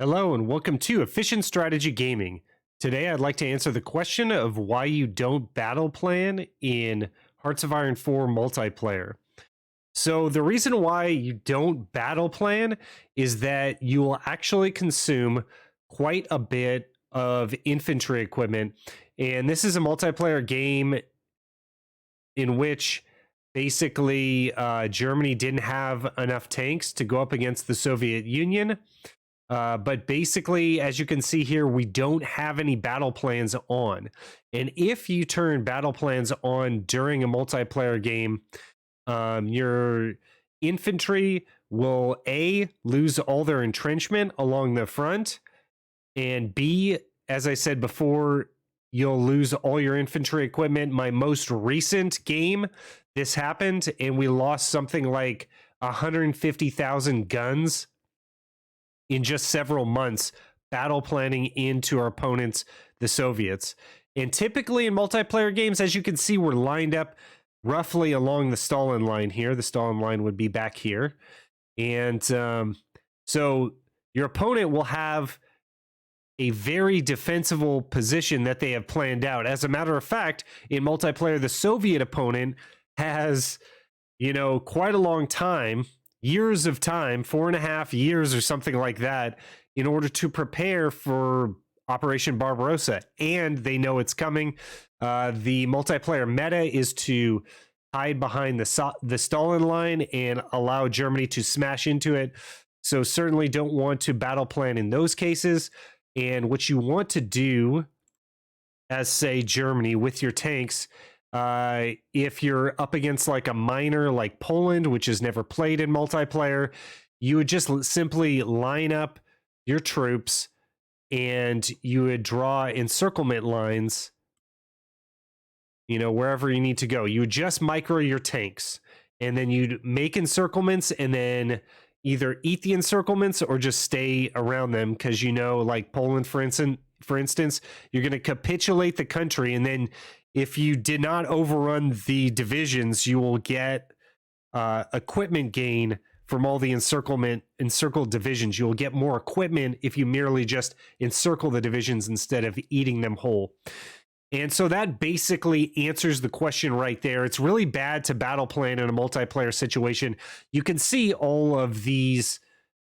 Hello and welcome to Efficient Strategy Gaming. Today I'd like to answer the question of why you don't battle plan in Hearts of Iron 4 multiplayer. So the reason why you don't battle plan is that you will actually consume quite a bit of infantry equipment. And this is a multiplayer game in which basically Germany didn't have enough tanks to go up against the Soviet Union. But basically, as you can see here, we don't have any battle plans on. And if you turn battle plans on during a multiplayer game, your infantry will A, lose all their entrenchment along the front, and B, as I said before, you'll lose all your infantry equipment. My most recent game, this happened, and we lost something like 150,000 guns in just several months battle planning into our opponents, the Soviets. And typically in multiplayer games, as you can see, we're lined up roughly along the Stalin line here. The Stalin line would be back here. And so your opponent will have a very defensible position that they have planned out. As a matter of fact, in multiplayer, the Soviet opponent has, quite a long time, years of time, 4.5 years or something like that, in order to prepare for Operation Barbarossa. And they know it's coming. The multiplayer meta is to hide behind the Stalin line and allow Germany to smash into it. So certainly don't want to battle plan in those cases. And what you want to do, as say Germany, with your tanks, if you're up against like a minor like Poland, which has never played in multiplayer, you would just simply line up your troops and you would draw encirclement lines, wherever you need to go. You would just micro your tanks and then you'd make encirclements and then either eat the encirclements or just stay around them, because like Poland, for instance, you're going to capitulate the country, and then if you did not overrun the divisions, you will get equipment gain from all the encircled divisions. You will get more equipment if you merely just encircle the divisions instead of eating them whole. And so that basically answers the question right there. It's really bad to battle plan in a multiplayer situation. You can see all of these.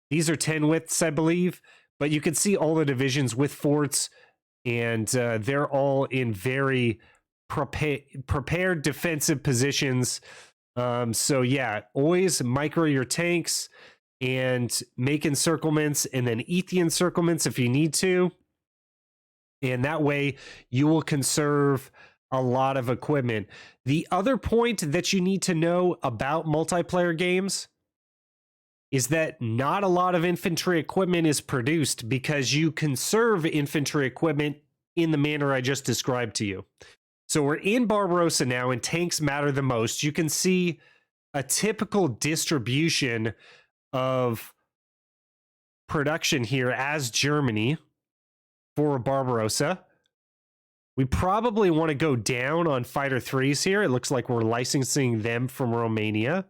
These are 10 widths, I believe, but you can see all the divisions with forts, and they're all in very prepared defensive positions. So yeah, always micro your tanks and make encirclements and then eat the encirclements if you need to. And that way you will conserve a lot of equipment. The other point that you need to know about multiplayer games is that not a lot of infantry equipment is produced, because you conserve infantry equipment in the manner I just described to you. So we're in Barbarossa now, and tanks matter the most. You can see a typical distribution of production here as Germany for Barbarossa. We probably want to go down on fighter 3s here. It looks like we're licensing them from Romania.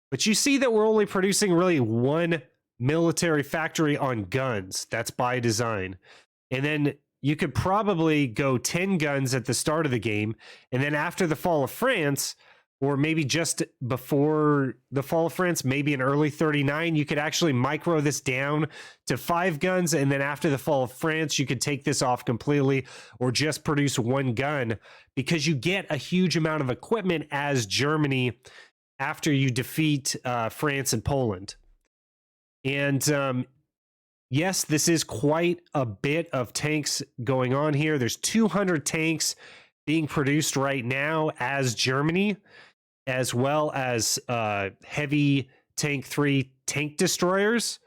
But you see that we're only producing really one military factory on guns. That's by design. And then you could probably go 10 guns at the start of the game. And then after the fall of France, or maybe just before the fall of France, maybe in early 39, you could actually micro this down to 5 guns. And then after the fall of France, you could take this off completely or just produce 1 gun, because you get a huge amount of equipment as Germany after you defeat France and Poland. And yes, this is quite a bit of tanks going on here. There's 200 tanks being produced right now as Germany, as well as heavy tank 3 tank destroyers.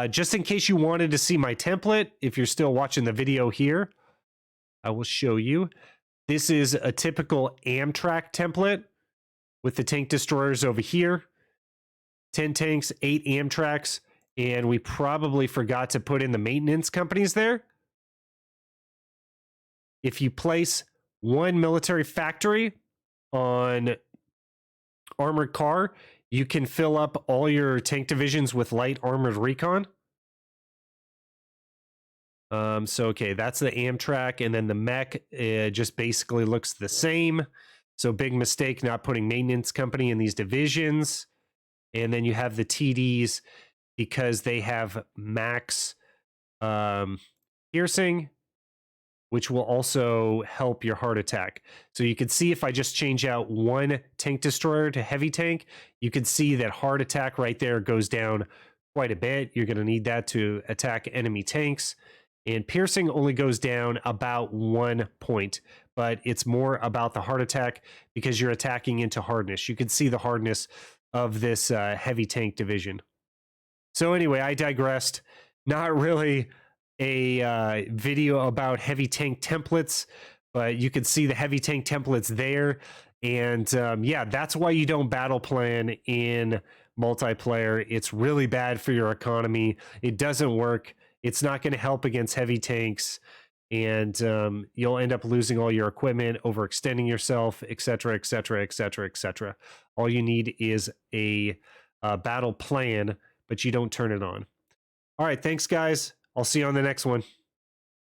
Just in case you wanted to see my template, if you're still watching the video here, I will show you. This is a typical Amtrak template with the tank destroyers over here. 10 tanks, 8 Amtraks, and we probably forgot to put in the maintenance companies there. If you place 1 military factory on armored car, you can fill up all your tank divisions with light armored recon. So, okay, that's the Amtrak. And then the mech just basically looks the same. So, big mistake not putting maintenance company in these divisions. And then you have the TDs because they have max piercing, which will also help your heart attack. So you can see if I just change out one tank destroyer to heavy tank, you can see that heart attack right there goes down quite a bit. You're going to need that to attack enemy tanks. And piercing only goes down about 1 point, but it's more about the heart attack because you're attacking into hardness. You can see the hardness of this heavy tank division. So anyway, I digressed. Not really a video about heavy tank templates, but you can see the heavy tank templates there. And yeah, that's why you don't battle plan in multiplayer. It's really bad for your economy. It doesn't work. It's not going to help against heavy tanks. And you'll end up losing all your equipment, overextending yourself, etc., etc., etc., etc. All you need is a battle plan, but you don't turn it on. All right, thanks, guys. I'll see you on the next one.